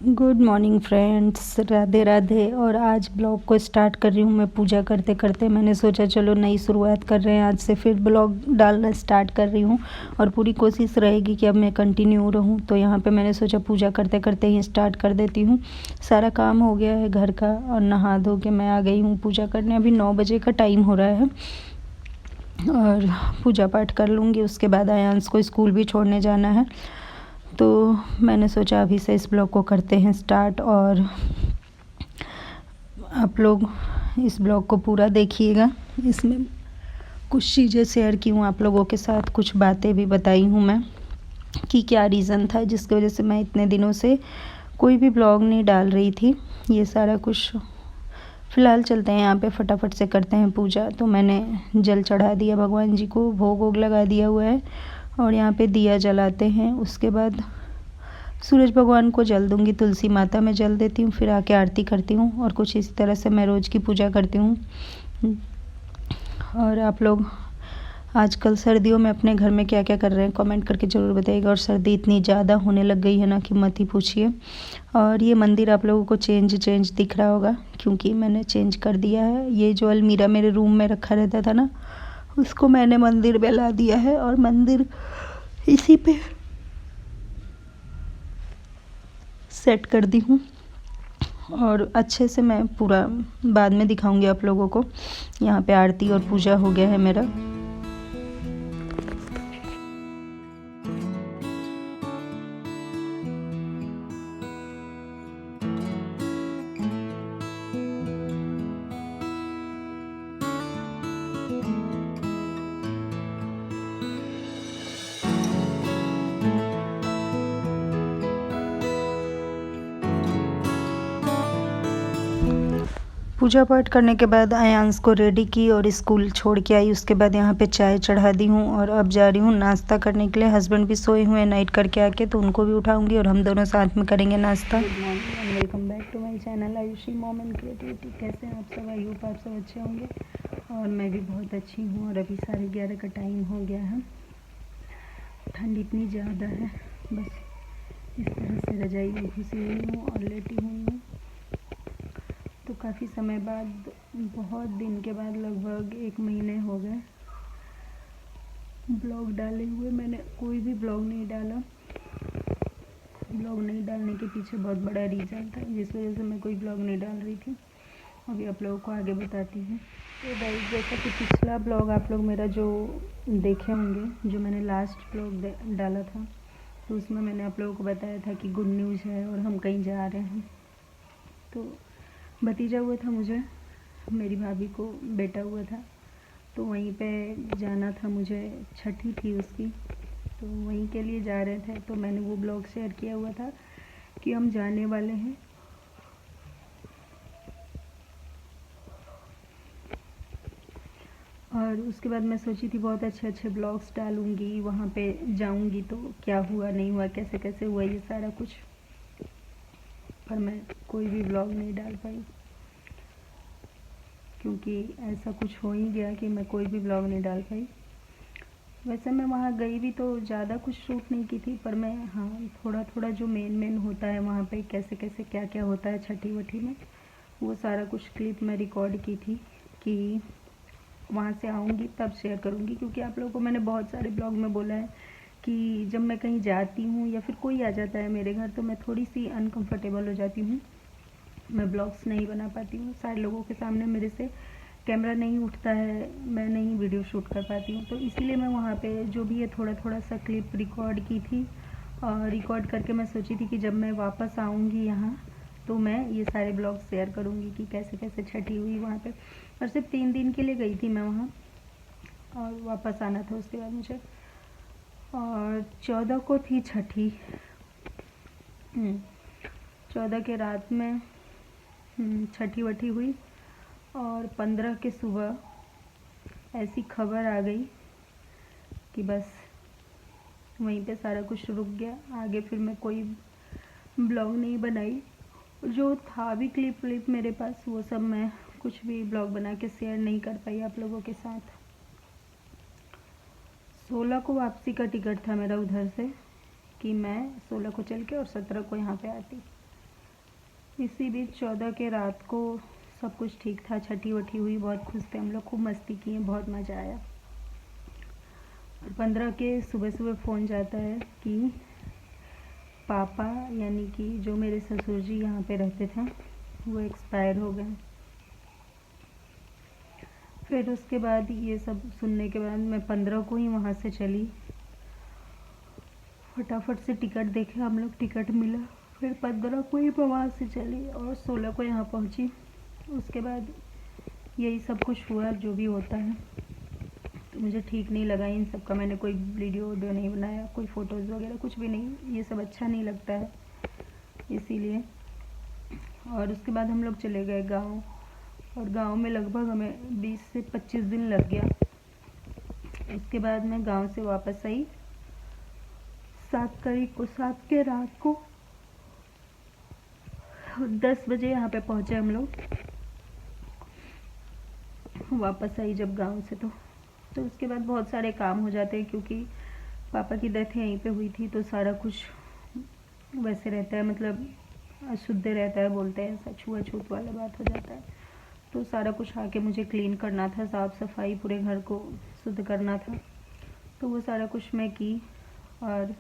Good morning friends, Radhe Radhe. और आज blog को स्टार्ट कर रही हूँ मैं पूजा करते करते। मैंने सोचा चलो नई शुरुआत कर रहे हैं, आज से फिर ब्लॉग डालना स्टार्ट कर रही हूँ और पूरी कोशिश रहेगी कि अब मैं कंटिन्यू रहूँ। तो यहाँ पे मैंने सोचा पूजा करते करते ही स्टार्ट कर देती हूँ। सारा काम हो गया है घर का और नहा धो के मैं आ गई हूँ पूजा करने। अभी 9 बजे का टाइम हो रहा है और पूजा पाठ कर लूँगी। उसके बाद आयांश को स्कूल भी छोड़ने जाना है, तो मैंने सोचा अभी से इस ब्लॉग को करते हैं स्टार्ट। और आप लोग इस ब्लॉग को पूरा देखिएगा। इसमें कुछ चीज़ें शेयर की हूँ आप लोगों के साथ, कुछ बातें भी बताई हूँ मैं कि क्या रीज़न था जिसकी वजह से मैं इतने दिनों से कोई भी ब्लॉग नहीं डाल रही थी। ये सारा कुछ फ़िलहाल चलते हैं यहाँ पे, फटाफट से करते हैं पूजा। तो मैंने जल चढ़ा दिया भगवान जी को, भोग वोग लगा दिया हुआ है और यहाँ पे दिया जलाते हैं। उसके बाद सूरज भगवान को जल दूँगी, तुलसी माता में जल देती हूँ, फिर आके आरती करती हूँ और कुछ इसी तरह से मैं रोज़ की पूजा करती हूँ। और आप लोग आजकल सर्दियों में अपने घर में क्या क्या कर रहे हैं कमेंट करके ज़रूर बताइएगा। और सर्दी इतनी ज़्यादा होने लग गई है ना कि मत ही पूछिए। और ये मंदिर आप लोगों को चेंज दिख रहा होगा क्योंकि मैंने चेंज कर दिया है। ये जो अलमीरा मेरे रूम में रखा रहता था ना, उसको मैंने मंदिर में ला दिया है और मंदिर इसी पे सेट कर दी हूँ। और अच्छे से मैं पूरा बाद में दिखाऊंगी आप लोगों को। यहाँ पे आरती और पूजा हो गया है मेरा। पूजा पाठ करने के बाद आयांश को रेडी की और स्कूल छोड़ के आई। उसके बाद यहाँ पे चाय चढ़ा दी हूँ और अब जा रही हूँ नाश्ता करने के लिए। हस्बैंड भी सोए हुए हैं नाइट करके आके, तो उनको भी उठाऊंगी और हम दोनों साथ में करेंगे नाश्ता। Good morning and welcome back to my channel Ayushi mom and creativity. कैसे हैं आप सब? आई होप आप सब अच्छे होंगे और मैं भी बहुत अच्छी हूँ। और अभी 11:30 का टाइम हो गया है। ठंड इतनी ज़्यादा है, बस इस तरह से रजाई में घुसी हुई हूँ और लेटी हुई हूँ। तो काफ़ी समय बाद, बहुत दिन के बाद, लगभग 1 महीने हो गए ब्लॉग डाले हुए। मैंने कोई भी ब्लॉग नहीं डाला। ब्लॉग नहीं डालने के पीछे बहुत बड़ा रीज़न था जिस वजह से मैं कोई ब्लॉग नहीं डाल रही थी। अभी आप लोगों को आगे बताती हूँ। तो गाइस, जैसा कि पिछला ब्लॉग आप लोग मेरा जो देखे होंगे, जो मैंने लास्ट ब्लॉग डाला था, तो उसमें मैंने आप लोगों को बताया था कि गुड न्यूज़ है और हम कहीं जा रहे हैं। तो भतीजा हुआ था मुझे, मेरी भाभी को बेटा हुआ था, तो वहीं पे जाना था मुझे। छठी थी उसकी, तो वहीं के लिए जा रहे थे। तो मैंने वो ब्लॉग शेयर किया हुआ था कि हम जाने वाले हैं। और उसके बाद मैं सोची थी बहुत अच्छे ब्लॉग्स डालूँगी, वहाँ पे जाऊँगी तो क्या हुआ नहीं हुआ, कैसे कैसे हुआ, ये सारा कुछ। पर मैं कोई भी ब्लॉग नहीं डाल पाई क्योंकि ऐसा कुछ हो ही गया कि मैं कोई भी ब्लॉग नहीं डाल पाई। वैसे मैं वहाँ गई भी तो ज़्यादा कुछ शूट नहीं की थी, पर मैं थोड़ा थोड़ा जो मेन होता है वहाँ पे, कैसे कैसे क्या क्या होता है छठी वठी में, वो सारा कुछ क्लिप मैं रिकॉर्ड की थी कि वहाँ से आऊँगी तब शेयर करूँगी। क्योंकि आप लोगों को मैंने बहुत सारे ब्लॉग में बोला है कि जब मैं कहीं जाती हूँ या फिर कोई आ जाता है मेरे घर तो मैं थोड़ी सी अनकंफर्टेबल हो जाती हूँ, मैं ब्लॉग्स नहीं बना पाती हूँ। सारे लोगों के सामने मेरे से कैमरा नहीं उठता है, मैं नहीं वीडियो शूट कर पाती हूँ। तो इसीलिए मैं वहाँ पे जो भी है थोड़ा थोड़ा सा क्लिप रिकॉर्ड की थी और रिकॉर्ड करके मैं सोची थी कि जब मैं वापस आऊँगी यहाँ तो मैं ये सारे ब्लॉग शेयर करूँगी कि कैसे कैसे छठी हुई वहाँ पे। और सिर्फ 3 दिन के लिए गई थी मैं वहाँ और वापस आना था उसके बाद मुझे। और 14 को थी छठी। 14 के रात में छठी वठी हुई और 15 के सुबह ऐसी खबर आ गई कि बस वहीं पे सारा कुछ रुक गया। आगे फिर मैं कोई ब्लॉग नहीं बनाई। जो था भी क्लिप मेरे पास, वो सब मैं कुछ भी ब्लॉग बना के शेयर नहीं कर पाई आप लोगों के साथ। 16 को वापसी का टिकट था मेरा उधर से कि मैं 16 को चल के और 17 को यहाँ पे आती। इसी बीच 14 के रात को सब कुछ ठीक था, छठी वठी हुई, बहुत खुश थे हम लोग, खूब मस्ती किए, बहुत मज़ा आया। और 15 के सुबह सुबह फ़ोन जाता है कि पापा यानी कि जो मेरे ससुर जी यहाँ पे रहते थे वो एक्सपायर हो गए। फिर उसके बाद ये सब सुनने के बाद मैं 15 को ही वहाँ से चली, फटाफट से टिकट देखे हम लोग, टिकट मिला। फिर 15 को ही मैं वहाँ से चली और 16 को यहाँ पहुँची। उसके बाद यही सब कुछ हुआ जो भी होता है। तो मुझे ठीक नहीं लगा इन सब का, मैंने कोई वीडियो नहीं बनाया, कोई फ़ोटोज़ वगैरह कुछ भी नहीं, ये सब अच्छा नहीं लगता है इसीलिए। और उसके बाद हम लोग चले गए गाँव, और गांव में लगभग हमें 20 से 25 दिन लग गया। इसके बाद मैं गांव से वापस आई 7 तारीख को, 7 के रात को 10 बजे यहाँ पे पहुँचे हम लोग। वापस आई जब गांव से तो उसके बाद बहुत सारे काम हो जाते हैं, क्योंकि पापा की डेथ यहीं पे हुई थी, तो सारा कुछ वैसे रहता है, मतलब अशुद्ध रहता है, बोलते हैं ऐसा, छुआछूत वाला बात हो जाता है। तो सारा कुछ आके मुझे क्लीन करना था, साफ़ सफाई, पूरे घर को शुद्ध करना था। तो वो सारा कुछ मैं की, और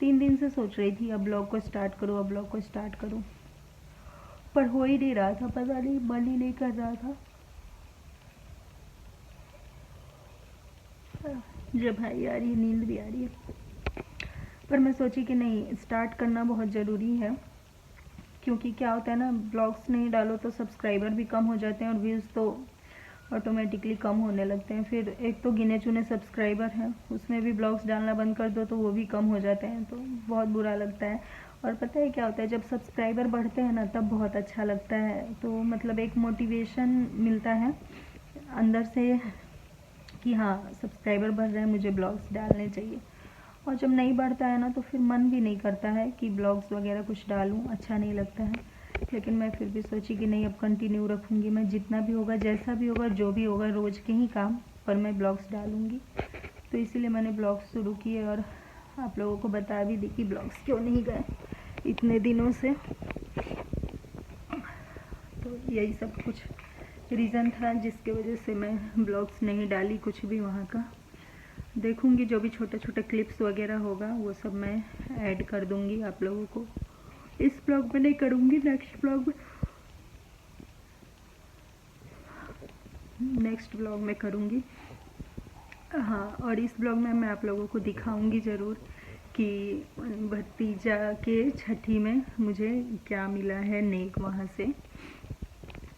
3 दिन से सोच रही थी अब ब्लॉग को स्टार्ट करूँ, अब ब्लॉग को स्टार्ट करूँ, पर हो ही नहीं रहा था, पता नहीं, मन ही नहीं कर रहा था। जब भाई आ रही है, नींद भी आ रही है, पर मैं सोची कि नहीं, स्टार्ट करना बहुत ज़रूरी है। क्योंकि क्या होता है ना, ब्लॉग्स नहीं डालो तो सब्सक्राइबर भी कम हो जाते हैं और व्यूज़ तो ऑटोमेटिकली कम होने लगते हैं। फिर एक तो गिने चुने सब्सक्राइबर हैं, उसमें भी ब्लॉग्स डालना बंद कर दो तो वो भी कम हो जाते हैं, तो बहुत बुरा लगता है। और पता है क्या होता है, जब सब्सक्राइबर बढ़ते हैं ना तब बहुत अच्छा लगता है, तो मतलब एक मोटिवेशन मिलता है अंदर से कि हाँ सब्सक्राइबर बढ़ रहे हैं, मुझे ब्लॉग्स डालने चाहिए। और जब नहीं बढ़ता है ना तो फिर मन भी नहीं करता है कि ब्लॉग्स वगैरह कुछ डालूं, अच्छा नहीं लगता है। लेकिन मैं फिर भी सोची कि नहीं, अब कंटिन्यू रखूँगी मैं, जितना भी होगा, जैसा भी होगा, जो भी होगा, रोज़ के ही काम पर मैं ब्लॉग्स डालूँगी। तो इसीलिए मैंने ब्लॉग्स शुरू किए, और आप लोगों को बता भी दी कि ब्लॉग्स क्यों नहीं गए इतने दिनों से। तो यही सब कुछ रीज़न था जिसके वजह से मैं ब्लॉग्स नहीं डाली कुछ भी वहाँ का। देखूँगी जो भी छोटे छोटे क्लिप्स वगैरह होगा वो सब मैं ऐड कर दूँगी आप लोगों को। इस ब्लॉग में नहीं करूँगी, नेक्स्ट ब्लॉग में करूँगी। हाँ, और इस ब्लॉग में मैं आप लोगों को दिखाऊँगी ज़रूर कि भतीजा के छठी में मुझे क्या मिला है नेक वहाँ से,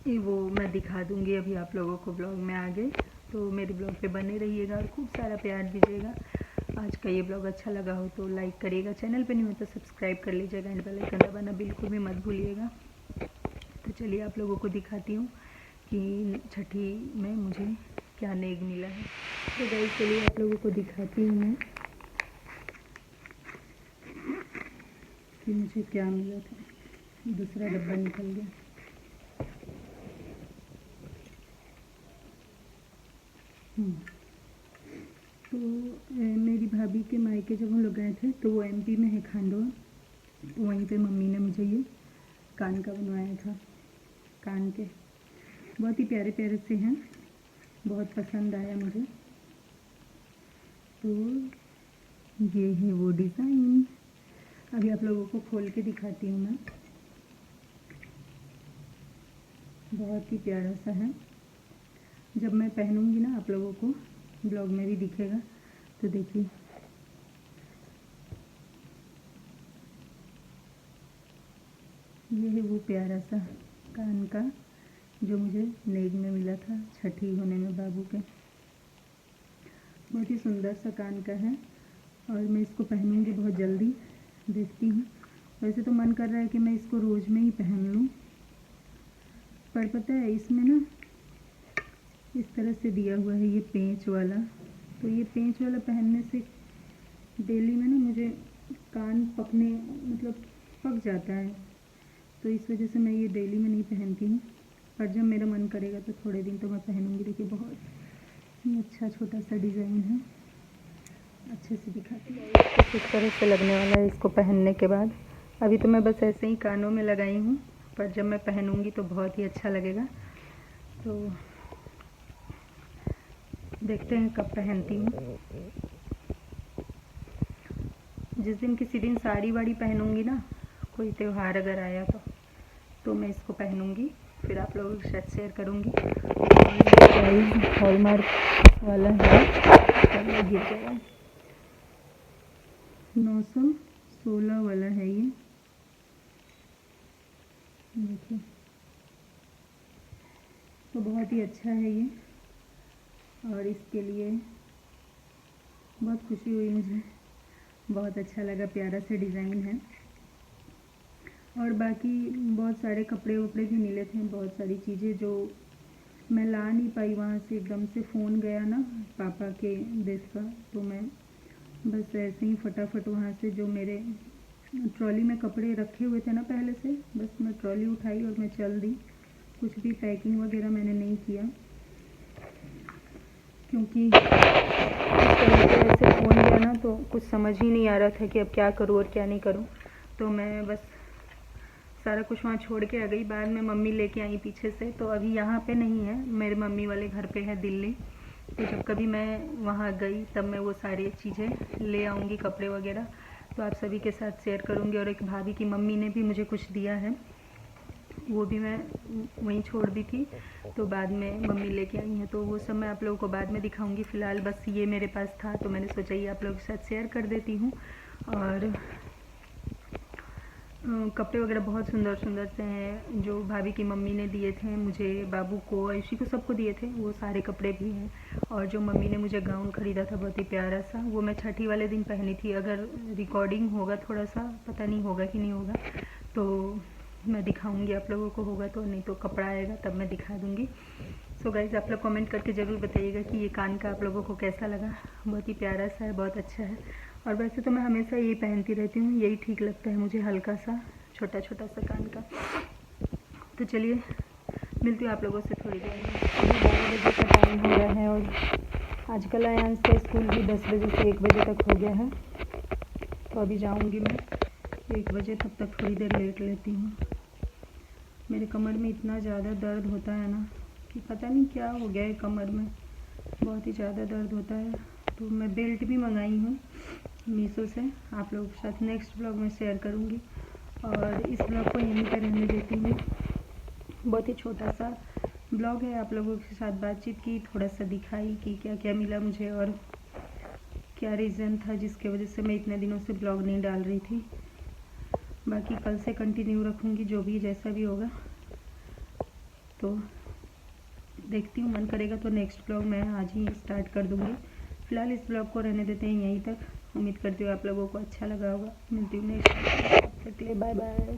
वो मैं दिखा दूँगी अभी आप लोगों को ब्लॉग में आगे। तो मेरे ब्लॉग पे बने रहिएगा और खूब सारा प्यार दीजिएगा। आज का ये ब्लॉग अच्छा लगा हो तो लाइक करिएगा, चैनल पे नहीं हो तो सब्सक्राइब कर लीजिएगा, एंड बेल आइकन दबाना बिल्कुल भी मत भूलिएगा। तो चलिए आप लोगों को दिखाती हूँ कि छठी में मुझे क्या नेक मिला है। तो गाइस चलिए आप लोगों को दिखाती हूँ मैं कि मुझे क्या मिला था। दूसरा डब्बा निकल गया। तो मेरी भाभी के मायके जब हम लोग गए थे तो वो एमपी में है, खांडवा, तो वहीं पे मम्मी ने मुझे ये कान का बनवाया था। कान के बहुत ही प्यारे प्यारे से हैं, बहुत पसंद आया मुझे। तो ये है वो डिज़ाइन, अभी आप लोगों को खोल के दिखाती हूँ मैं। बहुत ही प्यारा सा है, जब मैं पहनूंगी ना आप लोगों को ब्लॉग में भी दिखेगा। तो देखिए ये है वो प्यारा सा कान का जो मुझे नेक में मिला था छठी होने में बाबू के। बहुत ही सुंदर सा कान का है और मैं इसको पहनूंगी बहुत जल्दी, देखती हूँ। वैसे तो मन कर रहा है कि मैं इसको रोज़ में ही पहन लूँ, पर पता है इसमें ना इस तरह से दिया हुआ है ये पेंच वाला, तो ये पेंच वाला पहनने से डेली में ना मुझे कान पकने, मतलब पक जाता है, तो इस वजह से मैं ये डेली में नहीं पहनती हूँ। पर जब मेरा मन करेगा तो थोड़े दिन तो मैं पहनूंगी। देखिए बहुत ही अच्छा छोटा सा डिज़ाइन है, अच्छे से दिखाती हूँ। कुछ इस तरह से लगने वाला है इसको पहनने के बाद। अभी तो मैं बस ऐसे ही कानों में लगाई हूँ, पर जब मैं पहनूंगी तो बहुत ही अच्छा लगेगा। तो देखते हैं कब पहनती हूँ। जिस दिन किसी दिन साड़ी वाड़ी पहनूंगी ना, कोई त्यौहार अगर आया तो मैं इसको पहनूंगी, फिर आप लोगों के साथ शेयर करूंगी। हॉलमार्क वाला है, गिर गया। 916 वाला है ये, देखिए। तो बहुत ही अच्छा है ये, और इसके लिए बहुत खुशी हुई मुझे, बहुत अच्छा लगा, प्यारा सा डिज़ाइन है। और बाकी बहुत सारे कपड़े वपड़े भी मिले थे, बहुत सारी चीज़ें जो मैं ला नहीं पाई वहाँ से, एकदम से फ़ोन गया ना पापा के देश का, तो मैं बस ऐसे ही फटाफट वहाँ से जो मेरे ट्रॉली में कपड़े रखे हुए थे ना पहले से, बस मैं ट्रॉली उठाई और मैं चल दी। कुछ भी पैकिंग वगैरह मैंने नहीं किया, क्योंकि इस तरह से ऐसे फ़ोन गया ना तो कुछ समझ ही नहीं आ रहा था कि अब क्या करूँ और क्या नहीं करूँ। तो मैं बस सारा कुछ वहाँ छोड़ के आ गई। बाद में मम्मी लेके आई पीछे से, तो अभी यहाँ पे नहीं है, मेरे मम्मी वाले घर पे है दिल्ली। तो जब कभी मैं वहाँ गई तब मैं वो सारी चीज़ें ले आऊँगी, कपड़े वगैरह, तो आप सभी के साथ शेयर करूँगी। और एक भाभी की मम्मी ने भी मुझे कुछ दिया है, वो भी मैं वहीं छोड़ दी थी, तो बाद में मम्मी लेके आई हैं, तो वो सब मैं आप लोगों को बाद में दिखाऊंगी। फ़िलहाल बस ये मेरे पास था, तो मैंने सोचा ये आप लोगों के साथ शेयर कर देती हूँ। और कपड़े वगैरह बहुत सुंदर सुंदर से हैं, जो भाभी की मम्मी ने दिए थे मुझे, बाबू को, आयुषी को, सबको दिए थे, वो सारे कपड़े भी हैं। और जो मम्मी ने मुझे गाउन ख़रीदा था बहुत ही प्यारा सा, वो मैं छठी वाले दिन पहनी थी। अगर रिकॉर्डिंग होगा थोड़ा सा, पता नहीं होगा कि नहीं होगा, तो मैं दिखाऊंगी आप लोगों को, होगा तो, नहीं तो कपड़ा आएगा तब मैं दिखा दूंगी। सो गाइज, आप लोग कमेंट करके ज़रूर बताइएगा कि ये कान का आप लोगों को कैसा लगा। बहुत ही प्यारा सा है, बहुत अच्छा है। और वैसे तो मैं हमेशा यही पहनती रहती हूँ, यही ठीक लगता है मुझे, हल्का सा छोटा छोटा सा कान का। तो चलिए मिलती हूँ आप लोगों से थोड़ी देर में। अभी 12 बजे का टाइम हो गया है, और आजकल आयांश का स्कूल भी 10 बजे से 1 बजे तक हो गया है, तो अभी जाऊँगी मैं 1 बजे, तब तक थोड़ी देर लेट लेती हूँ। मेरे कमर में इतना ज़्यादा दर्द होता है ना कि पता नहीं क्या हो गया है कमर में, बहुत ही ज़्यादा दर्द होता है। तो मैं बेल्ट भी मंगाई हूँ मीशो से, आप लोगों के साथ नेक्स्ट ब्लॉग में शेयर करूँगी। और इस ब्लॉग को यहीं पर रहने देती हूँ, बहुत ही छोटा सा ब्लॉग है, आप लोगों के साथ बातचीत की, थोड़ा सा दिखाई कि क्या क्या मिला मुझे और क्या रीज़न था जिसके वजह से मैं इतने दिनों से ब्लॉग नहीं डाल रही थी। बाकी कल से कंटिन्यू रखूँगी, जो भी जैसा भी होगा। तो देखती हूँ, मन करेगा तो नेक्स्ट ब्लॉग मैं आज ही स्टार्ट कर दूँगी। फ़िलहाल इस ब्लॉग को रहने देते हैं यहीं तक। उम्मीद करती हूँ आप लोगों को अच्छा लगा होगा। मिलती हूँ नेक्स्ट ब्लॉग, तब तक के लिए बाय बाय।